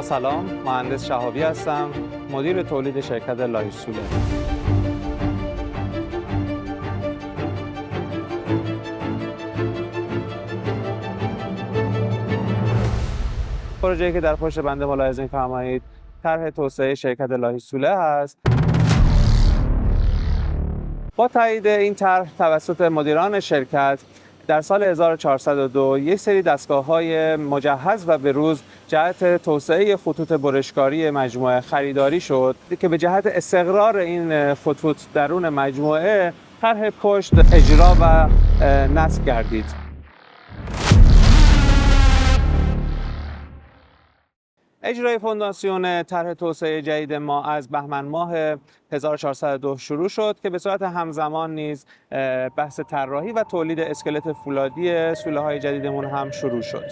سلام، مهندس شهابی هستم، مدیر تولید شرکت لاهیج‌سوله. پروژه‌ای که در پشت بنده ملاحظه می‌فرمایید طرح توسعه شرکت لاهیج‌سوله هست. با تایید این طرح توسط مدیران شرکت در سال 1402 یک سری دستگاه‌های مجهز و به‌روز جهت توسعه خطوط برشکاری مجموعه خریداری شد که به جهت استقرار این خطوط درون مجموعه طرح پشت اجرا و نصب گردید. اجرای فونداسیون طرح توسعه جدید ما از بهمن ماه 1402 شروع شد که به صورت همزمان نیز بحث طراحی و تولید اسکلت فولادی سوله‌های جدیدمون هم شروع شد.